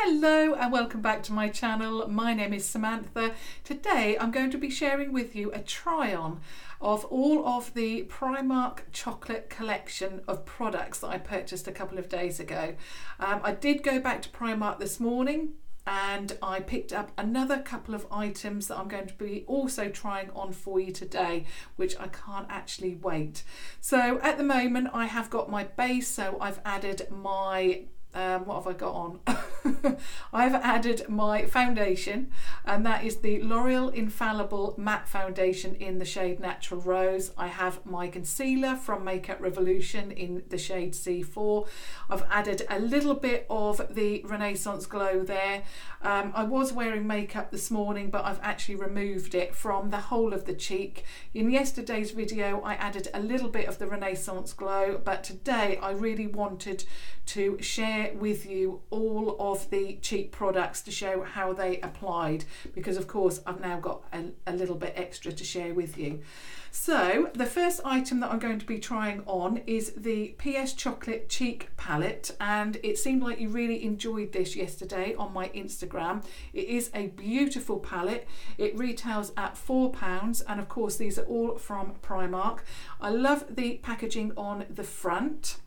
Hello and welcome back to my channel. My name is Samantha. Today I'm going to be sharing with you a try-on of all of the Primark chocolate collection of products that I purchased a couple of days ago. I did go back to Primark this morning and I picked up another couple of items that I'm going to be also trying on for you today, which I can't actually wait. So at the moment I have got my base, so I've added my what have I got on? I've added my foundation, and that is the L'Oreal Infallible Matte Foundation in the shade Natural Rose. I have my concealer from Makeup Revolution in the shade C4. I've added a little bit of the Renaissance Glow there. I was wearing makeup this morning, but I've actually removed it from the whole of the cheek. In yesterday's video I added a little bit of the Renaissance Glow, but today I really wanted to share with you all of the cheek products to show how they applied, because of course I've now got a little bit extra to share with you. So the first item that I'm going to be trying on is the PS Chocolate Cheek Palette, and it seemed like you really enjoyed this yesterday on my Instagram. It is a beautiful palette. It retails at £4, and of course these are all from Primark. I love the packaging on the front.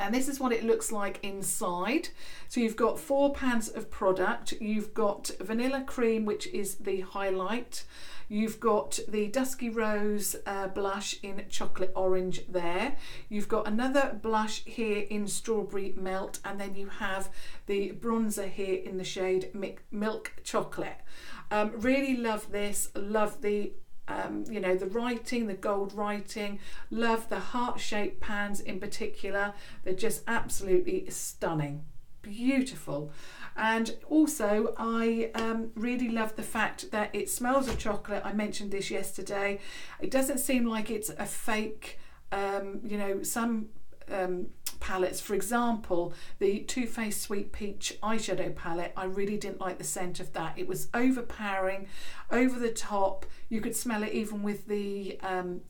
And this is what it looks like inside. So you've got 4 pans of product. You've got vanilla cream, which is the highlight. You've got the Dusky Rose blush in chocolate orange there. You've got another blush here in Strawberry Melt, and then you have the bronzer here in the shade Milk Chocolate. Really love this. Love the you know, the writing, the gold writing. Love the heart-shaped pans in particular. They're just absolutely stunning, beautiful. And also I really love the fact that it smells of chocolate. I mentioned this yesterday. It doesn't seem like it's a fake, you know, some palettes, for example the Too Faced Sweet Peach eyeshadow palette, I really didn't like the scent of that. It was overpowering, over the top. You could smell it even with the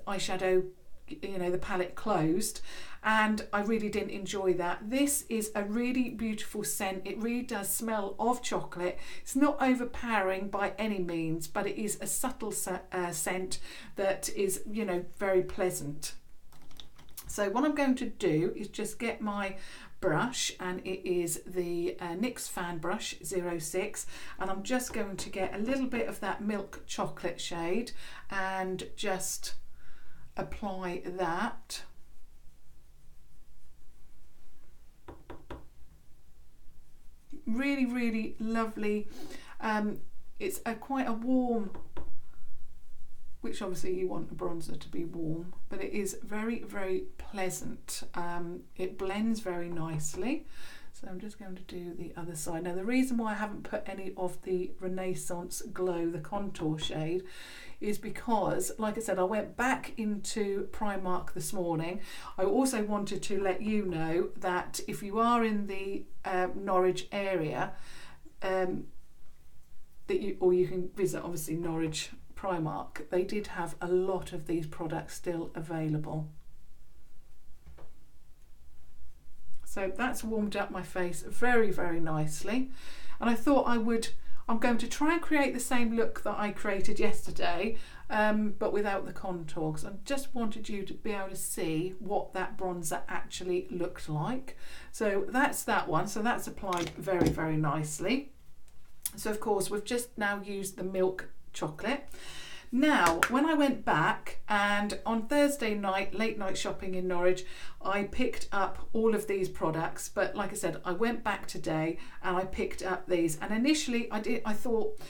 eyeshadow, you know, the palette closed, and I really didn't enjoy that. This is a really beautiful scent. It really does smell of chocolate. It's not overpowering by any means, but it is a subtle scent that is, you know, very pleasant. So what I'm going to do is just get my brush, and it is the NYX Fan Brush 06, and I'm just going to get a little bit of that milk chocolate shade and just apply that. Really, really lovely. It's quite a warm, which obviously you want a bronzer to be warm, but it is very, very pleasant. It blends very nicely. So I'm just going to do the other side. Now the reason why I haven't put any of the Renaissance Glow, the contour shade, is because, like I said, I went back into Primark this morning. I also wanted to let you know that if you are in the Norwich area, that you can visit obviously Norwich Primark. They did have a lot of these products still available. So that's warmed up my face very, very nicely, and I thought I'm going to try and create the same look that I created yesterday, but without the contour, because I just wanted you to be able to see what that bronzer actually looked like. So that's that one. So that's applied very, very nicely. So of course we've just now used the milk chocolate. Now when I went back, and on Thursday night, late night shopping in Norwich, I picked up all of these products, but like I said, I went back today and I picked up these, and initially I thought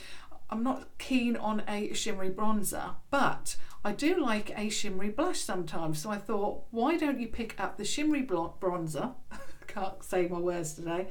I'm not keen on a shimmery bronzer, but I do like a shimmery blush sometimes, so I thought, why don't you pick up the shimmery bronzer can't say my words today,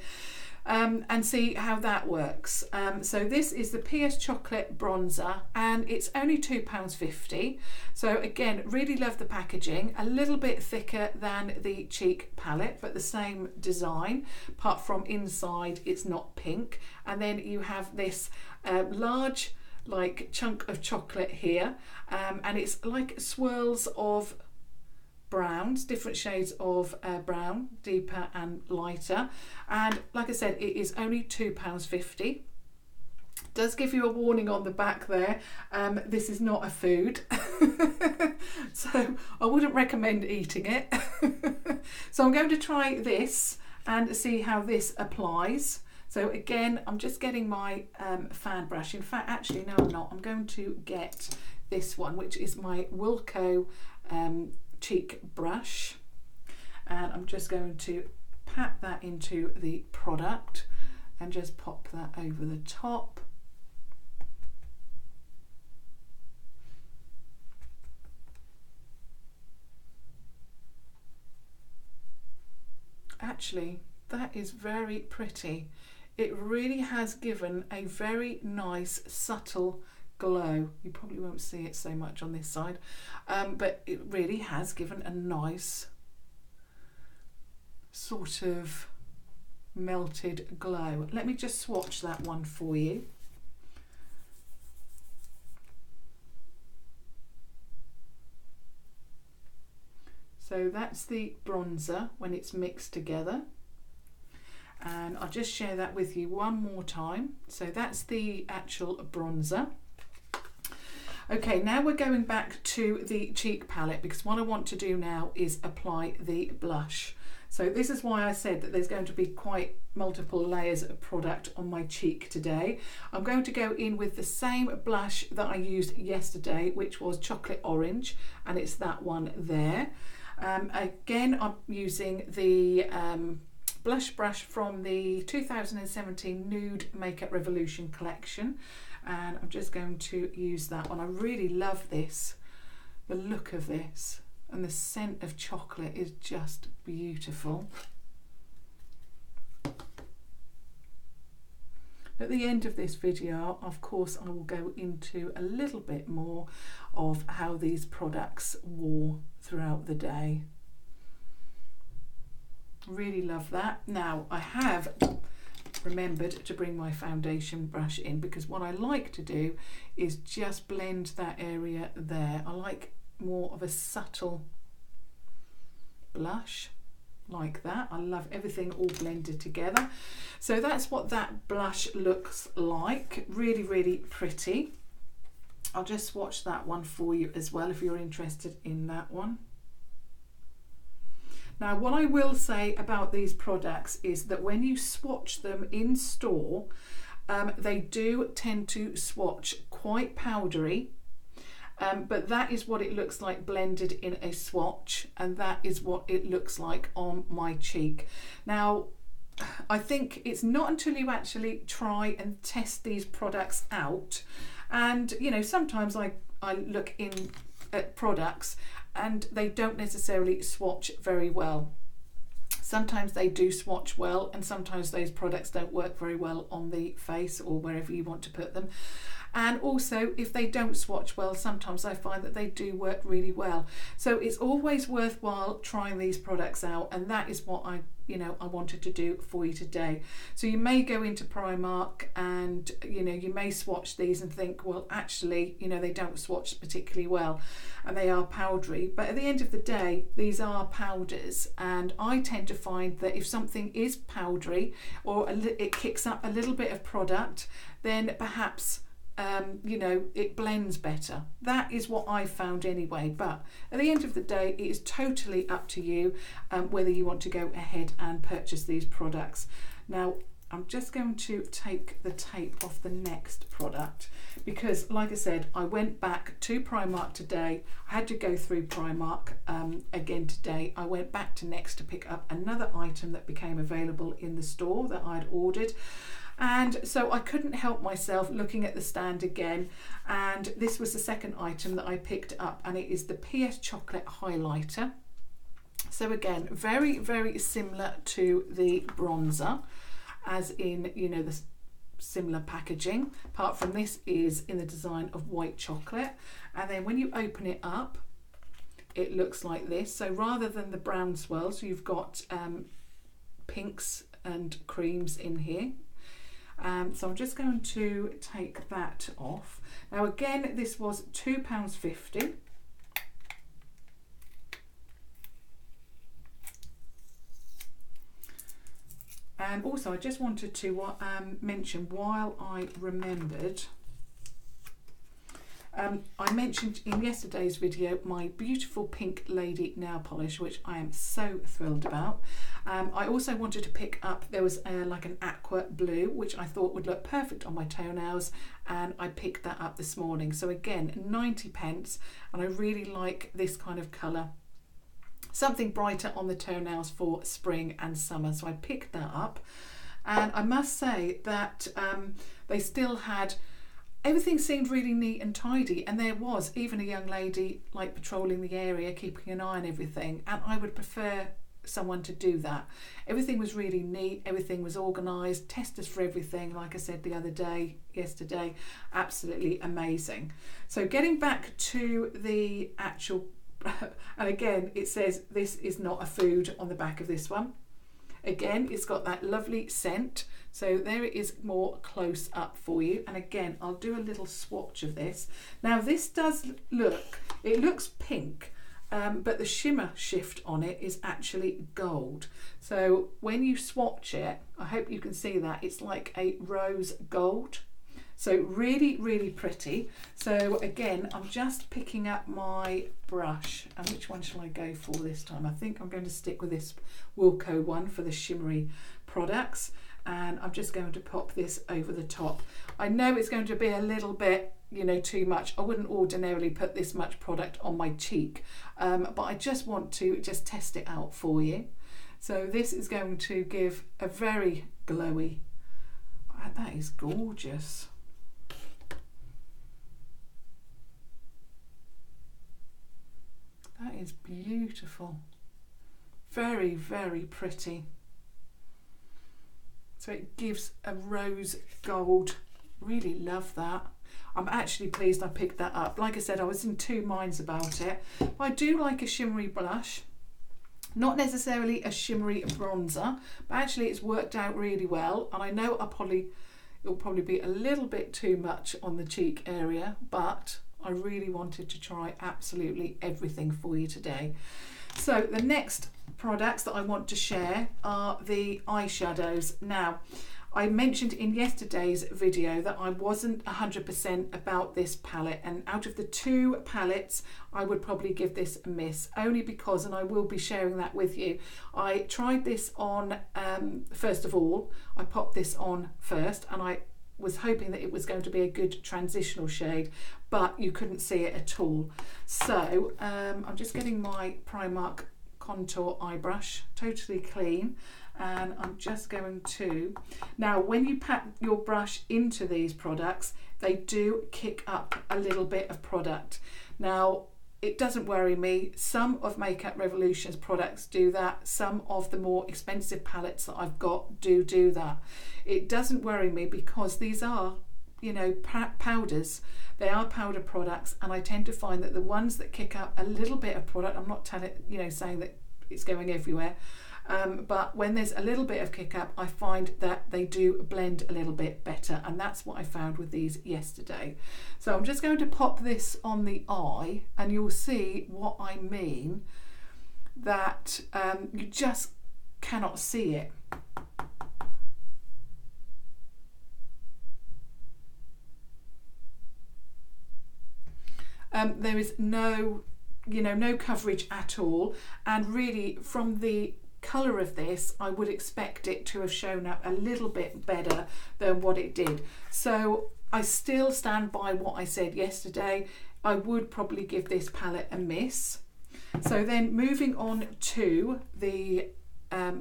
and see how that works. So this is the PS Chocolate Bronzer, and it's only £2.50. So again, really love the packaging. A little bit thicker than the cheek palette, but the same design, apart from inside it's not pink. And then you have this large like chunk of chocolate here, and it's like swirls of browns, different shades of brown, deeper and lighter. And like I said, it is only £2.50. Does give you a warning on the back there. This is not a food, so I wouldn't recommend eating it. So I'm going to try this and see how this applies. So again, I'm just getting my fan brush. In fact, actually, no, I'm not. I'm going to get this one, which is my Wilko cheek brush. And I'm just going to pat that into the product and just pop that over the top. Actually, that is very pretty. It really has given a very nice subtle glow. You probably won't see it so much on this side, but it really has given a nice sort of melted glow. Let me just swatch that one for you. So that's the bronzer when it's mixed together. And I'll just share that with you one more time. So that's the actual bronzer. Okay, now we're going back to the cheek palette, because what I want to do now is apply the blush. So this is why I said that there's going to be quite multiple layers of product on my cheek today. I'm going to go in with the same blush that I used yesterday, which was Chocolate Orange, and it's that one there. Again, I'm using the blush brush from the 2017 Nude Makeup Revolution collection, and I'm just going to use that one. I really love this, the look of this, and the scent of chocolate is just beautiful. At the end of this video, of course, I will go into a little bit more of how these products wore throughout the day. Really love that. Now, I have remembered to bring my foundation brush in, because what I like to do is just blend that area there. I like more of a subtle blush like that. I love everything all blended together. So that's what that blush looks like. Really, really pretty. I'll just swatch that one for you as well if you're interested in that one. Now, what I will say about these products is that when you swatch them in store, they do tend to swatch quite powdery, but that is what it looks like blended in a swatch, and that is what it looks like on my cheek. Now, I think it's not until you actually try and test these products out, and you know, sometimes I look in at products and they don't necessarily swatch very well. Sometimes they do swatch well, and sometimes those products don't work very well on the face or wherever you want to put them. And also, if they don't swatch well, sometimes I find that they do work really well. So it's always worthwhile trying these products out, and that is what I wanted to do for you today. So you may go into Primark and you may swatch these and think, well, actually, they don't swatch particularly well and they are powdery, but at the end of the day, these are powders, and I tend to find that if something is powdery or it kicks up a little bit of product, then perhaps it blends better. That is what I found anyway, but at the end of the day, it is totally up to you whether you want to go ahead and purchase these products. Now, I'm just going to take the tape off the next product, because like I said, I went back to Primark today. I had to go through Primark again today. I went back to Next to pick up another item that became available in the store that I'd ordered. And so I couldn't help myself looking at the stand again, and this was the second item that I picked up, and it is the PS Chocolate Highlighter. So again, very, very similar to the bronzer, as in, the similar packaging, apart from this is in the design of white chocolate. And then when you open it up, it looks like this. So rather than the brown swirls, you've got pinks and creams in here. So I'm just going to take that off. Now again, this was £2.50. And also I just wanted to mention, while I remembered, I mentioned in yesterday's video my beautiful Pink Lady nail polish, which I am so thrilled about. I also wanted to pick up, there was like an aqua blue, which I thought would look perfect on my toenails, and I picked that up this morning. So again, 90p, and I really like this kind of colour. Something brighter on the toenails for spring and summer. So I picked that up, and I must say that they still had, everything seemed really neat and tidy, and there was even a young lady like patrolling the area, keeping an eye on everything, and I would prefer someone to do that. Everything was really neat, everything was organised, testers for everything, like I said yesterday, absolutely amazing. So getting back to the actual, and again it says this is not a food on the back of this one. Again, it's got that lovely scent. So there it is more close up for you. And again, I'll do a little swatch of this. Now this does look, it looks pink, but the shimmer shift on it is actually gold. So when you swatch it, I hope you can see that, it's like a rose gold. So really, really pretty. So again, I'm just picking up my brush, and which one shall I go for this time? I think I'm going to stick with this Wilko one for the shimmery products, and I'm just going to pop this over the top. I know it's going to be a little bit, you know, too much. I wouldn't ordinarily put this much product on my cheek, but I just want to just test it out for you. So this is going to give a very glowy, that is gorgeous. That is beautiful. Very, very pretty. So it gives a rose gold. Really love that. I'm actually pleased I picked that up. Like I said, I was in two minds about it. I do like a shimmery blush. Not necessarily a shimmery bronzer, but actually it's worked out really well. And I know it'll probably be a little bit too much on the cheek area, but I really wanted to try absolutely everything for you today. So the next products that I want to share are the eyeshadows. Now, I mentioned in yesterday's video that I wasn't 100% about this palette, and out of the two palettes I would probably give this a miss, only because, and I will be sharing that with you, I tried this on, first of all, I popped this on first, and I was hoping that it was going to be a good transitional shade, but you couldn't see it at all. So I'm just getting my Primark contour eye brush, totally clean, and I'm just going to, now when you pat your brush into these products, they do kick up a little bit of product. Now it doesn't worry me. Some of Makeup Revolution's products do that. Some of the more expensive palettes that I've got do that. It doesn't worry me because these are, you know, powders. They are powder products, and I tend to find that the ones that kick up a little bit of product, I'm not saying that it's going everywhere, but when there's a little bit of kick up, I find that they do blend a little bit better, and that's what I found with these yesterday. So I'm just going to pop this on the eye, and you'll see what I mean, that you just cannot see it. There is no coverage at all, and really from the colour of this I would expect it to have shown up a little bit better than what it did. So I still stand by what I said yesterday. I would probably give this palette a miss. So then moving on to the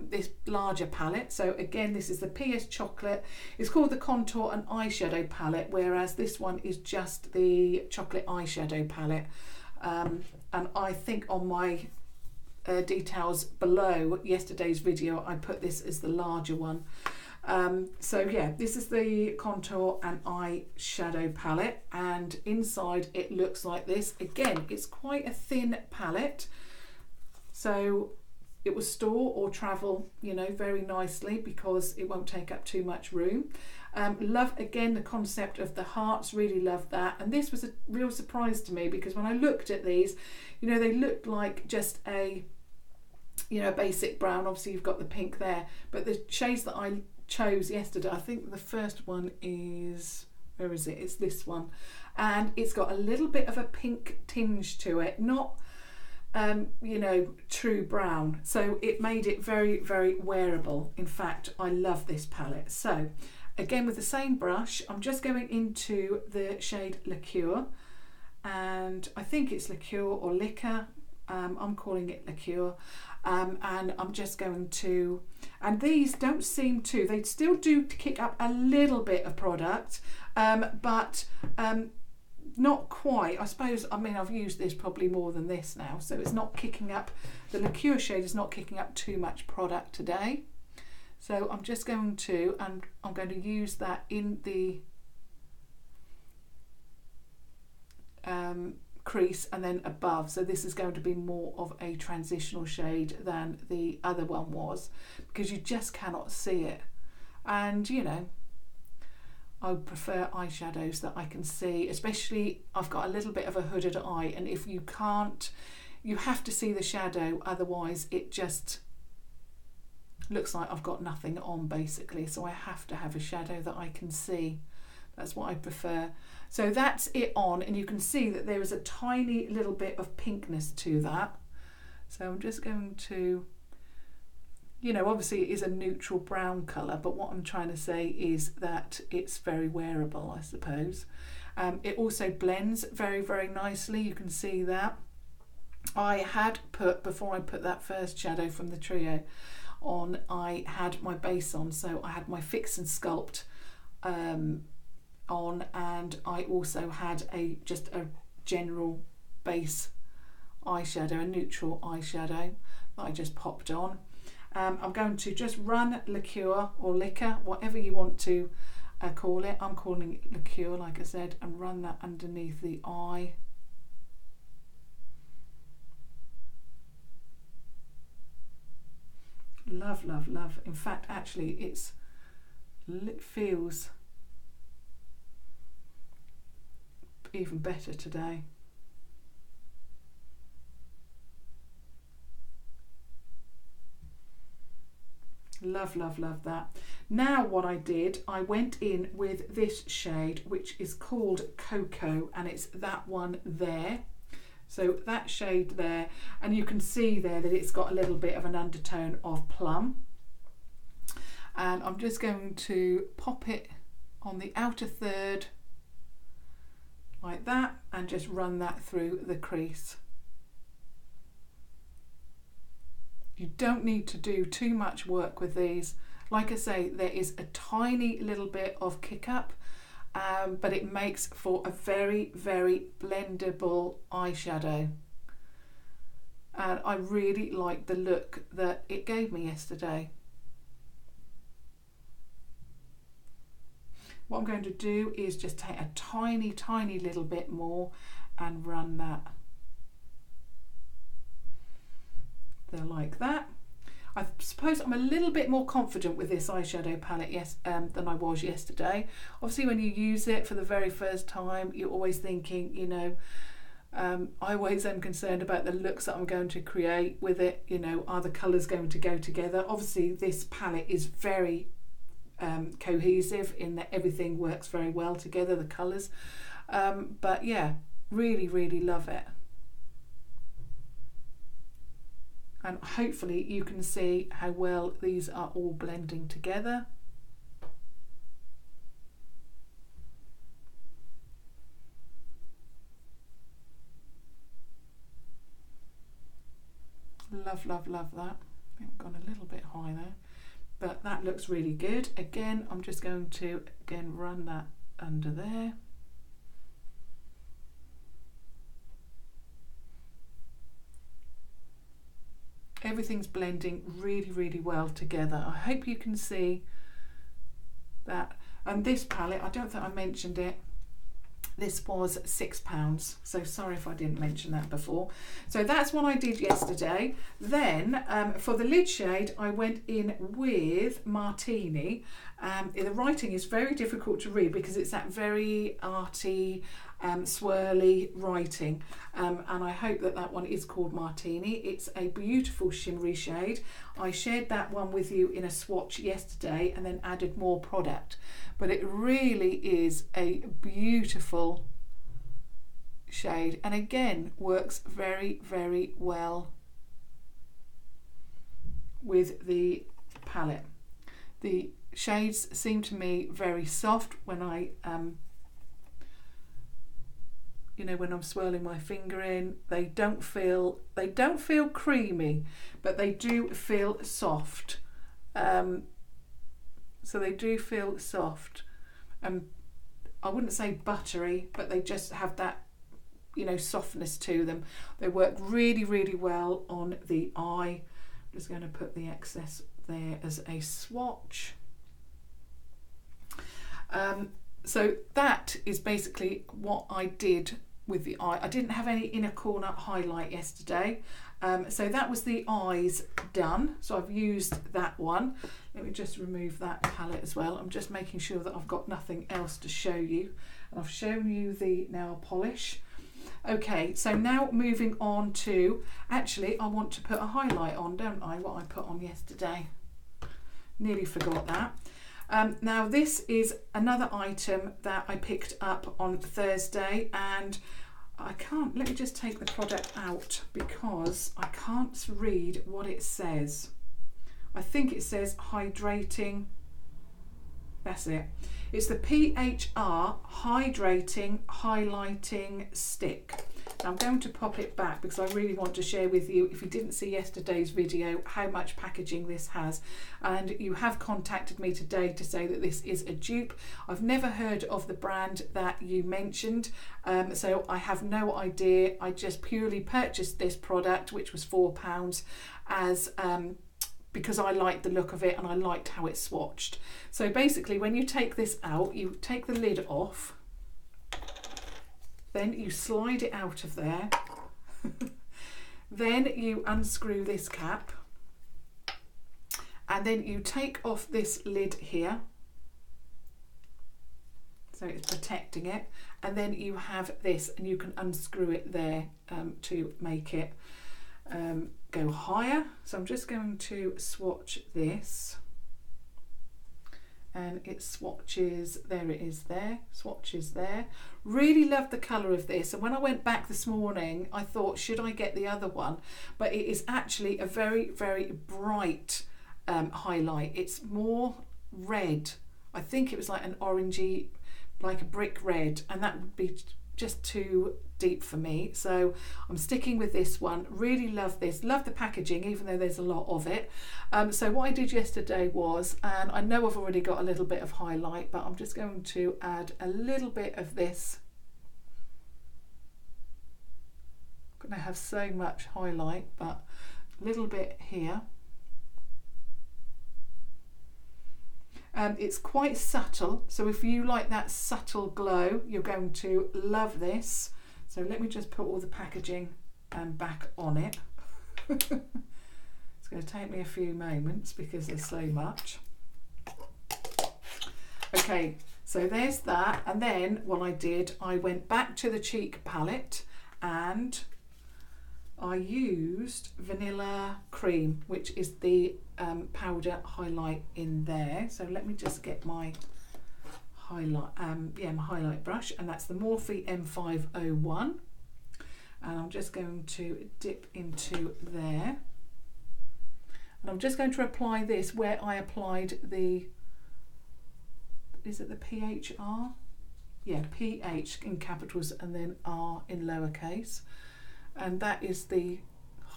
this larger palette. So again, this is the PS Chocolate. It's called the Contour and Eyeshadow palette, whereas this one is just the Chocolate Eyeshadow palette. And I think on my details below yesterday's video I put this as the larger one. So yeah, this is the Contour and Eyeshadow palette, and inside it looks like this. Again, it's quite a thin palette, so it will store or travel, you know, very nicely because it won't take up too much room. Love again the concept of the hearts, really love that. And this was a real surprise to me because when I looked at these, you know, they looked like just a you know, a basic brown. Obviously you've got the pink there, but the shades that I chose yesterday, I think the first one is, where is it? It's this one, and it's got a little bit of a pink tinge to it, not you know, true brown, so it made it very, very wearable. In fact, I love this palette. So again, with the same brush, I'm just going into the shade Liqueur, and I think it's Liqueur or Liquor, I'm calling it Liqueur, and I'm just going to, and these don't seem to, they still do kick up a little bit of product, but not quite, I suppose. I mean, I've used this probably more than this now, so it's not kicking up, the Liqueur shade is not kicking up too much product today. So I'm just going to, and I'm going to use that in the crease and then above. So this is going to be more of a transitional shade than the other one was, because you just cannot see it. And you know, I would prefer eyeshadows that I can see, especially I've got a little bit of a hooded eye, and if you can't, you have to see the shadow, otherwise it just looks like I've got nothing on basically. So I have to have a shadow that I can see. That's what I prefer. So that's it on, and you can see that there is a tiny little bit of pinkness to that. So I'm just going to, you know, obviously it is a neutral brown colour, but what I'm trying to say is that it's very wearable, I suppose. It also blends very, very nicely. You can see that. I had put, before I put that first shadow from the trio on, I had my base on, so I had my Fix and Sculpt on, and I also had just a general base eyeshadow, a neutral eyeshadow that I just popped on. I'm going to just run Liqueur or Liquor, whatever you want to call it. I'm calling it Liqueur, like I said, and run that underneath the eye. Love, love, love. In fact, actually, it feels even better today. Love, love, love that. Now what I did, I went in with this shade, which is called Cocoa, and it's that one there. So that shade there, and you can see there that it's got a little bit of an undertone of plum. And I'm just going to pop it on the outer third like that, and just run that through the crease. You don't need to do too much work with these. Like I say, there is a tiny little bit of kick up, but it makes for a very, very blendable eyeshadow. And I really like the look that it gave me yesterday. What I'm going to do is just take a tiny, tiny little bit more and run that. They're like that. I suppose I'm a little bit more confident with this eyeshadow palette than I was yesterday. Obviously when you use it for the very first time, you're always thinking, you know, I always am concerned about the looks that I'm going to create with it. You know, are the colours going to go together? Obviously this palette is very cohesive in that everything works very well together, the colours. But yeah, really, really love it. And hopefully you can see how well these are all blending together. Love, love, love that. I think I've gone a little bit high there, but that looks really good. Again, I'm just going to run that under there. Everything's blending really, really well together. I hope you can see that. And this palette, I don't think I mentioned it, this was £6, so sorry if I didn't mention that before. So that's what I did yesterday. Then for the lid shade, I went in with Martini, The writing is very difficult to read because it's that very arty, swirly writing, and I hope that that one is called Martini. It's a beautiful shimmery shade. I shared that one with you in a swatch yesterday and then added more product, but it really is a beautiful shade, and again works very, very well with the palette. The shades seem to me very soft when I you know, when I'm swirling my finger in. They don't feel creamy, but they do feel soft. So they do feel soft, and I wouldn't say buttery, but they just have that, you know, softness to them. They work really, really well on the eye. I'm just going to put the excess there as a swatch. So that is basically what I did with the eye. I didn't have any inner corner highlight yesterday, so that was the eyes done. So I've used that one. Let me just remove that palette as well. I'm just making sure that I've got nothing else to show you, and I've shown you the nail polish. Okay, so now moving on to, actually I want to put a highlight on, don't I, what I put on yesterday. Nearly forgot that. Now this is another item that I picked up on Thursday, and I can't, let me just take the product out because I can't read what it says. I think it says Hydrating. That's it. It's the PHR Hydrating Highlighting Stick. Now I'm going to pop it back because I really want to share with you, if you didn't see yesterday's video, how much packaging this has. And you have contacted me today to say that this is a dupe. I've never heard of the brand that you mentioned, so I have no idea. I just purely purchased this product, which was £4, as because I liked the look of it and I liked how it swatched. So basically when you take this out, you take the lid off, then you slide it out of there, then you unscrew this cap, and then you take off this lid here, so it's protecting it, and then you have this and you can unscrew it there to make it go higher. So I'm just going to swatch this, and it swatches, there it is there, swatches there. Really love the colour of this, and when I went back this morning I thought, should I get the other one? But it is actually a very, very bright highlight. It's more red. I think it was like an orangey, like a brick red, and that would be just too deep for me, so I'm sticking with this one. Really love this, love the packaging, even though there's a lot of it. So what I did yesterday was, and I know I've already got a little bit of highlight, but I'm just going to add a little bit of this. I'm going to have so much highlight, but a little bit here. It's quite subtle, so if you like that subtle glow, you're going to love this. So let me just put all the packaging back on it. It's going to take me a few moments because there's so much. Okay, so there's that, and then what I did, I went back to the cheek palette and I used Vanilla Cream, which is the powder highlight in there. So let me just get my highlight, my highlight brush, and that's the Morphe M501, and I'm just going to dip into there, and I'm just going to apply this where I applied the, is it the PHR? Yeah, PH in capitals and then R in lowercase, and that is the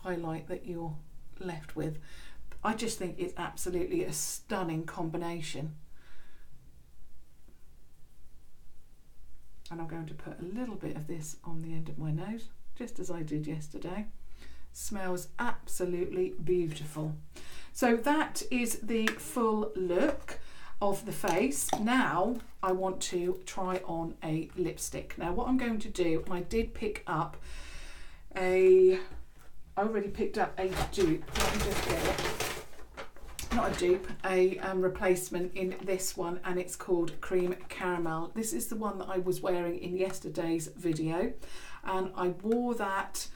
highlight that you're left with. I just think it's absolutely a stunning combination. And I'm going to put a little bit of this on the end of my nose, just as I did yesterday. Smells absolutely beautiful. So that is the full look of the face. Now I want to try on a lipstick. Now what I'm going to do, and I did pick up I already picked up a dupe. Let me just get it. not a dupe, a replacement in this one, and it's called Cream Caramel. This is the one that I was wearing in yesterday's video, and I wore that,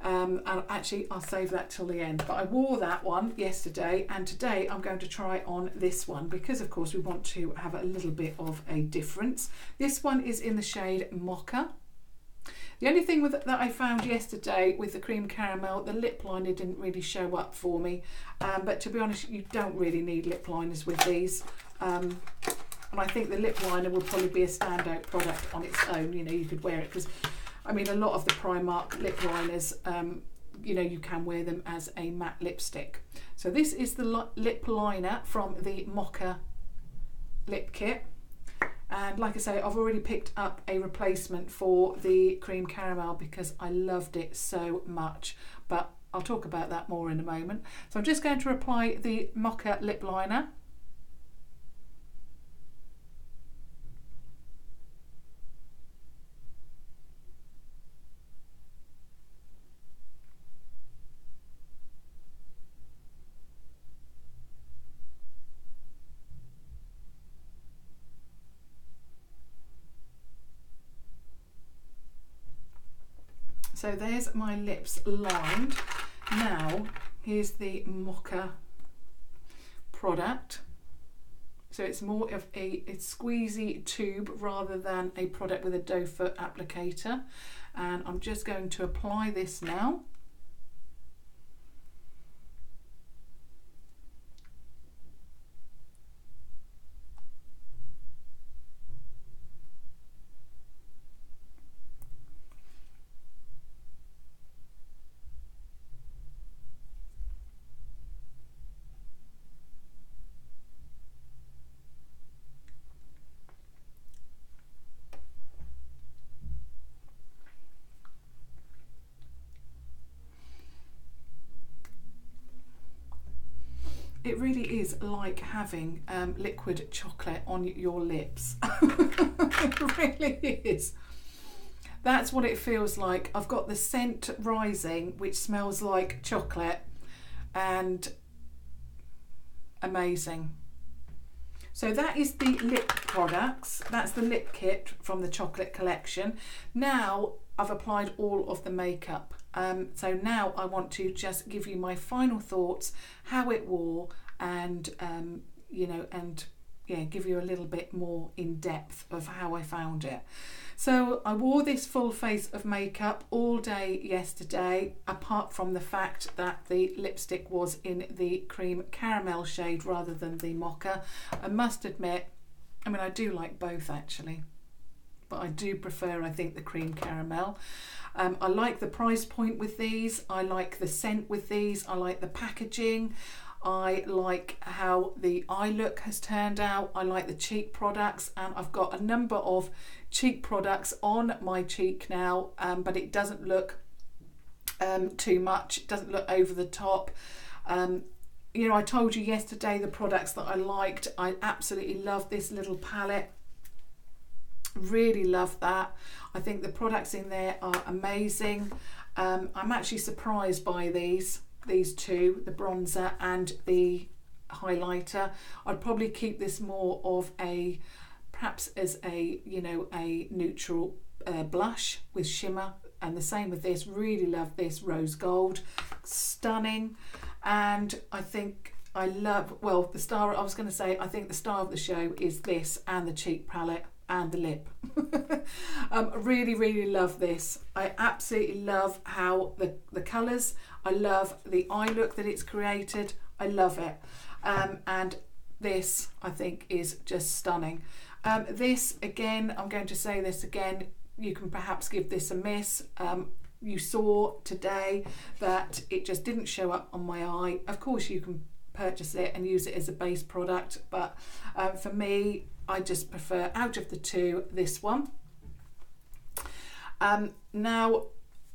and actually I'll save that till the end, but I wore that one yesterday, and today I'm going to try on this one because of course we want to have a little bit of a difference. This one is in the shade Mocha. The only thing that I found yesterday with the Cream Caramel, the lip liner didn't really show up for me. But to be honest, you don't really need lip liners with these. And I think the lip liner would probably be a standout product on its own. You know, you could wear it because, I mean, a lot of the Primark lip liners, you know, you can wear them as a matte lipstick. So this is the lip liner from the Mocha Lip Kit. And like I say, I've already picked up a replacement for the Cream Caramel because I loved it so much, but I'll talk about that more in a moment. So I'm just going to apply the Mocha lip liner. So there's my lips lined. Now here's the Mocha product. So it's more of a squeezy tube rather than a product with a doe foot applicator. And I'm just going to apply this now. It really is like having liquid chocolate on your lips. It really is. That's what it feels like. I've got the scent rising, which smells like chocolate, and amazing. So that is the lip products. That's the lip kit from the chocolate collection. Now I've applied all of the makeup. So now I want to just give you my final thoughts, how it wore, and you know, and yeah, give you a little bit more in depth of how I found it. So I wore this full face of makeup all day yesterday, apart from the fact that the lipstick was in the Cream Caramel shade rather than the Mocha. I must admit, I mean, I do like both actually, but I do prefer, I think, the Cream Caramel. I like the price point with these. I like the scent with these. I like the packaging. I like how the eye look has turned out. I like the cheek products, and I've got a number of cheek products on my cheek now, but it doesn't look too much. It doesn't look over the top. You know, I told you yesterday the products that I liked. I absolutely love this little palette. Really love that. I think the products in there are amazing. I'm actually surprised by these two, the bronzer and the highlighter. I'd probably keep this more of a, perhaps as a, you know, a neutral blush with shimmer, and the same with this. Really love this rose gold, stunning. And I think I love, well, the star, I was going to say, I think the star of the show is this and the cheek palette and the lip. Really love this. I absolutely love how the colours, I love the eye look that it's created. I love it. And this, I think, is just stunning. This, again, I'm going to say this again, you can perhaps give this a miss. You saw today that it just didn't show up on my eye. Of course you can purchase it and use it as a base product, but for me, I just prefer, out of the two, this one. Now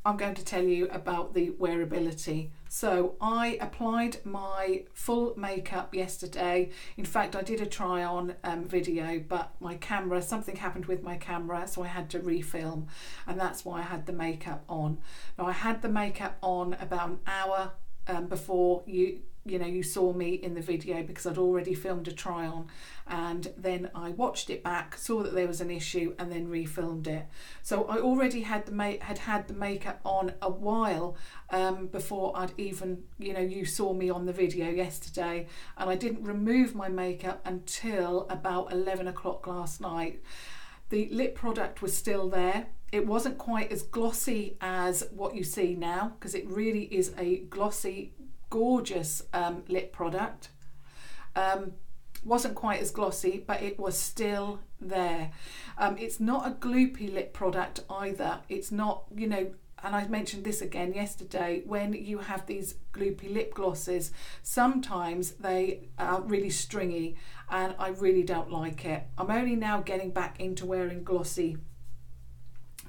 I'm going to tell you about the wearability. So I applied my full makeup yesterday. In fact, I did a try on video, but my camera, something happened with my camera, so I had to refilm, and that's why I had the makeup on. Now I had the makeup on about an hour before you saw me in the video, because I'd already filmed a try on, and then I watched it back, saw that there was an issue, and then refilmed it. So I already had the makeup on a while before I'd even, you saw me on the video yesterday, and I didn't remove my makeup until about 11 o'clock last night. The lip product was still there. It wasn't quite as glossy as what you see now, because it really is a glossy, gorgeous lip product. Wasn't quite as glossy, but it was still there. It's not a gloopy lip product either. It's not, and I mentioned this again yesterday, when you have these gloopy lip glosses, sometimes they are really stringy, and I really don't like it. I'm only now getting back into wearing glossy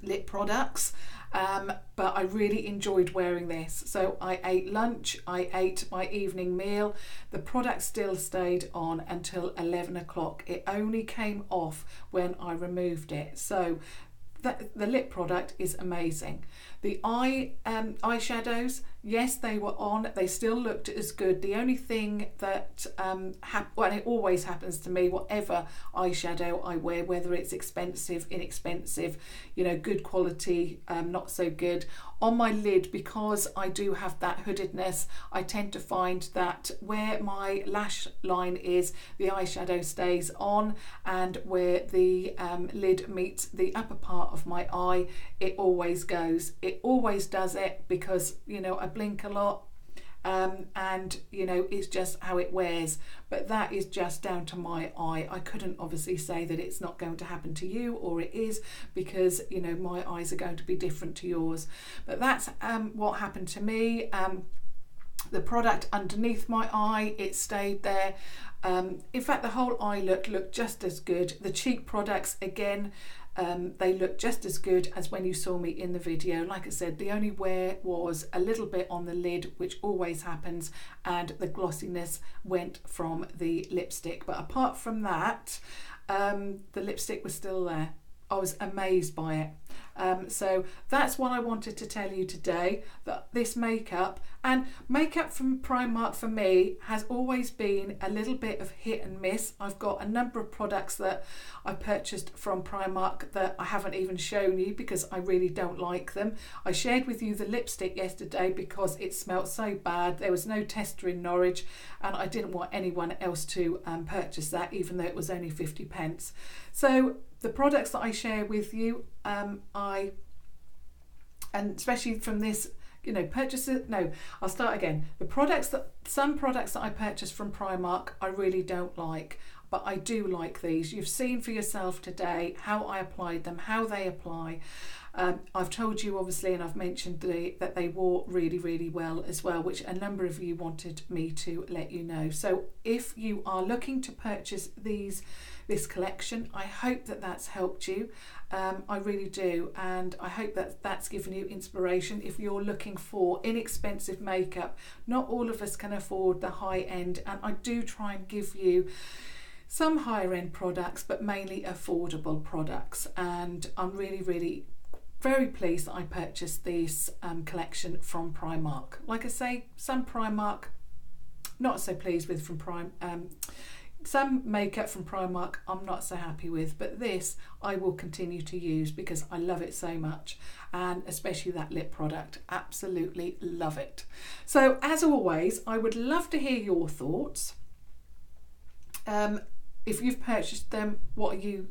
lip products, but I really enjoyed wearing this. So I ate lunch, I ate my evening meal. The product still stayed on until 11 o'clock. It only came off when I removed it. So the lip product is amazing. The eyeshadows, yes, they were on. They still looked as good. The only thing that and it always happens to me, whatever eyeshadow I wear, whether it's expensive, inexpensive, good quality, not so good, on my lid, because I do have that hoodedness, I tend to find that where my lash line is, the eyeshadow stays on, and where the lid meets the upper part of my eye, it always goes. It always does it, because I blink a lot, and it's just how it wears. But that is just down to my eye. I couldn't obviously say that it's not going to happen to you, or it is, because my eyes are going to be different to yours. But that's what happened to me. The product underneath my eye, it stayed there. In fact, the whole eye looked just as good. The cheek products, again, they look just as good as when you saw me in the video. Like I said, the only wear was a little bit on the lid, which always happens, and the glossiness went from the lipstick. But apart from that, the lipstick was still there. I was amazed by it. So that's what I wanted to tell you today, that this makeup from Primark for me has always been a little bit of hit and miss. I've got a number of products that I purchased from Primark that I haven't even shown you because I really don't like them. I shared with you the lipstick yesterday because it smelled so bad. There was no tester in Norwich, and I didn't want anyone else to purchase that, even though it was only 50p. So the products that I share with you, and especially from this, I'll start again. Some products that I purchased from Primark, I really don't like, but I do like these. You've seen for yourself today how I applied them, how they apply. I've told you obviously, and I've mentioned that they wore really, really well as well, which a number of you wanted me to let you know. So if you are looking to purchase this collection, I hope that that's helped you. I really do, and I hope that that's given you inspiration. If you're looking for inexpensive makeup, not all of us can afford the high end, and I do try and give you some higher end products, but mainly affordable products. And I'm really, really very pleased that I purchased this collection from Primark. Like I say, some Primark, not so pleased with from some makeup from Primark I'm not so happy with, but this I will continue to use because I love it so much, and especially that lip product, absolutely love it. So as always, I would love to hear your thoughts. If you've purchased them, what are you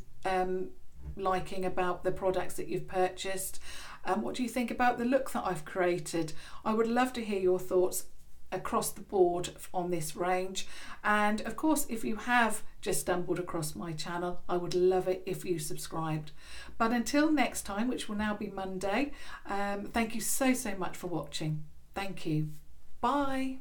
liking about the products that you've purchased? What do you think about the look that I've created? I would love to hear your thoughts across the board on this range. And of course, if you have just stumbled across my channel, I would love it if you subscribed. But until next time, which will now be Monday, thank you so much for watching. Thank you. Bye.